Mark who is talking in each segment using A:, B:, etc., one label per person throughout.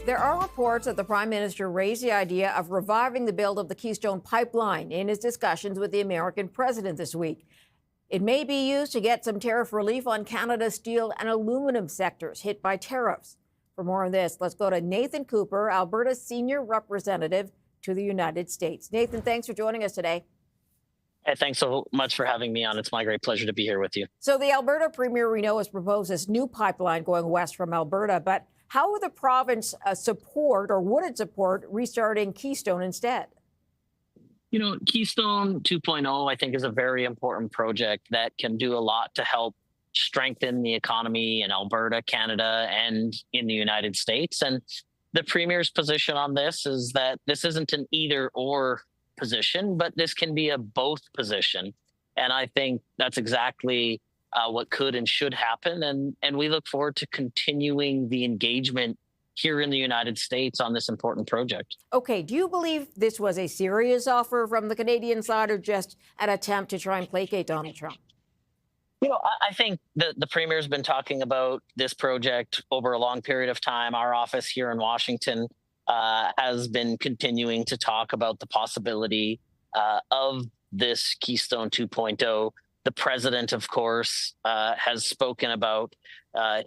A: There are reports that the Prime Minister raised the idea of reviving the build of the Keystone pipeline in his discussions with the American president this week. It may be used to get some tariff relief on Canada's steel and aluminum sectors hit by tariffs. For more on this, let's go to Nathan Cooper, Alberta's senior representative to the United States. Nathan, thanks for joining us today.
B: Hey, thanks so much for having me on. It's my great pleasure to be here with you.
A: So the Alberta Premier, we know, has proposed this new pipeline going west from Alberta, but how would the province support, or would it support, restarting Keystone instead?
B: You know, Keystone 2.0, I think, is a very important project that can do a lot to help strengthen the economy in Alberta, Canada, and in the United States. And the Premier's position on this is that this isn't an either-or position, but this can be a both position. And I think that's exactly what could and should happen. And we look forward to continuing the engagement here in the United States on this important project.
A: Okay, do you believe this was a serious offer from the Canadian side or just an attempt to try and placate Donald Trump?
B: You know, I think the Premier's been talking about this project over a long period of time. Our office here in Washington has been continuing to talk about the possibility of this Keystone 2.0. The president, of course, has spoken about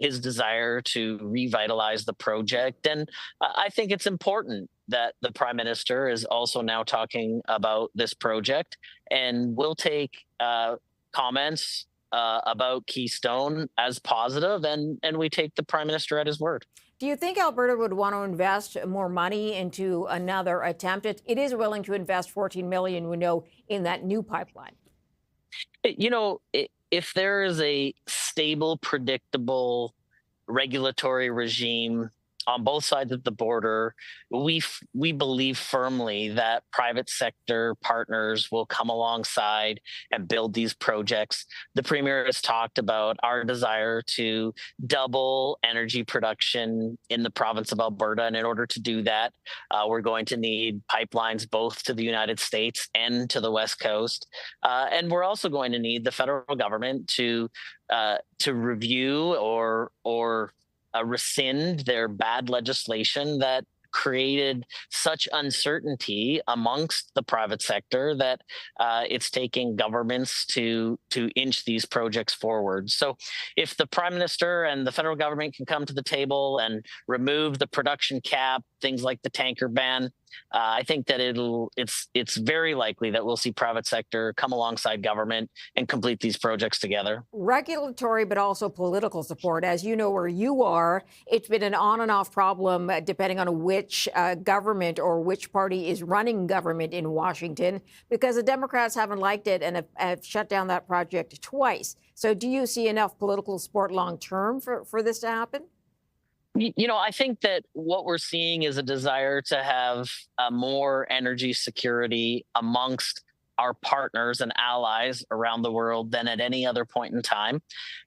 B: his desire to revitalize the project. And I think it's important that the Prime Minister is also now talking about this project. And we'll take comments about Keystone as positive, and we take the Prime Minister at his word.
A: Do you think Alberta would want to invest more money into another attempt? It is willing to invest $14 million, we know, in that new pipeline.
B: You know, if there is a stable, predictable regulatory regime on both sides of the border, we believe firmly that private sector partners will come alongside and build these projects. The Premier has talked about our desire to double energy production in the province of Alberta. And in order to do that, we're going to need pipelines both to the United States and to the West Coast. And we're also going to need the federal government to review or rescind their bad legislation that created such uncertainty amongst the private sector that it's taking governments to inch these projects forward. So if the Prime Minister and the federal government can come to the table and remove the production cap, things like the tanker ban, I think that it's very likely that we'll see private sector come alongside government and complete these projects together.
A: Regulatory, but also political support. As you know, where you are, it's been an on and off problem depending on which government or which party is running government in Washington, because the Democrats haven't liked it and have shut down that project twice. So do you see enough political support long term for this to happen?
B: You know, I think that what we're seeing is a desire to have more energy security amongst our partners and allies around the world than at any other point in time.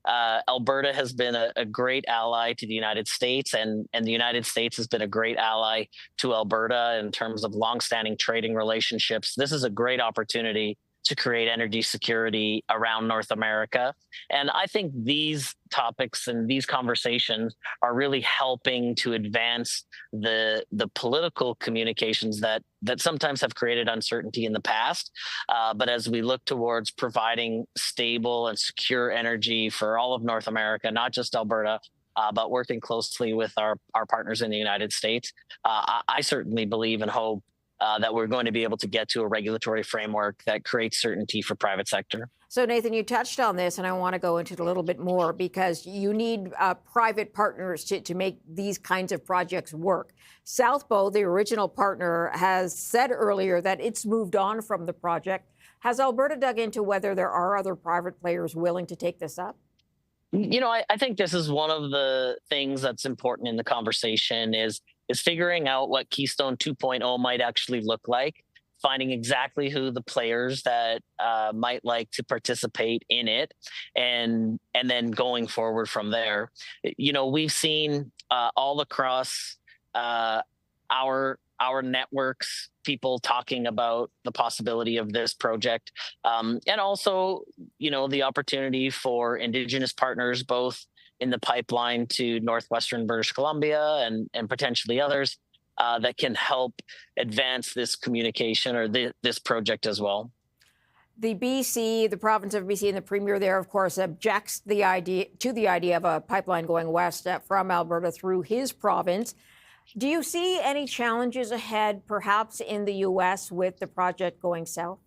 B: Alberta has been a great ally to the United States, and the United States has been a great ally to Alberta in terms of longstanding trading relationships. This is a great opportunity to create energy security around North America. And I think these topics and these conversations are really helping to advance the political communications that sometimes have created uncertainty in the past. But as we look towards providing stable and secure energy for all of North America, not just Alberta, but working closely with our partners in the United States, I certainly believe and hope that we're going to be able to get to a regulatory framework that creates certainty for private sector.
A: So, Nathan, you touched on this, and I want to go into it a little bit more because you need private partners to make these kinds of projects work. South Bow, the original partner, has said earlier that it's moved on from the project. Has Alberta dug into whether there are other private players willing to take this up?
B: You know, I think this is one of the things that's important in the conversation is figuring out what Keystone 2.0 might actually look like, finding exactly who the players that might like to participate in it, and then going forward from there. You know, we've seen all across our networks, people talking about the possibility of this project, and also, you know, the opportunity for Indigenous partners, both in the pipeline to northwestern British Columbia and potentially others that can help advance this communication or this project as well.
A: The BC, the province of BC, and the premier there, of course, objects the idea of a pipeline going west from Alberta through his province. Do you see any challenges ahead, perhaps in the U.S., with the project going south?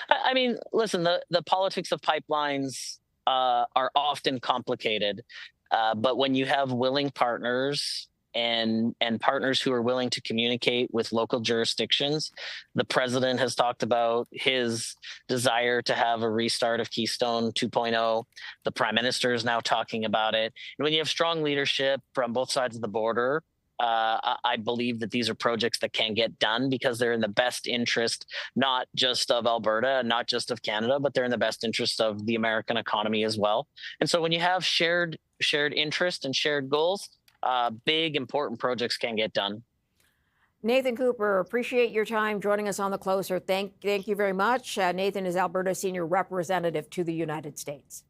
B: I mean, listen, the politics of pipelines are often complicated, but when you have willing partners and partners who are willing to communicate with local jurisdictions. The president has talked about his desire to have a restart of Keystone 2.0. The prime minister is now talking about it. And when you have strong leadership from both sides of the border, I believe that these are projects that can get done because they're in the best interest, not just of Alberta, not just of Canada, but they're in the best interest of the American economy as well. And so when you have shared interest and shared goals, big, important projects can get done.
A: Nathan Cooper, appreciate your time joining us on The Closer. Thank you very much. Nathan is Alberta's senior representative to the United States.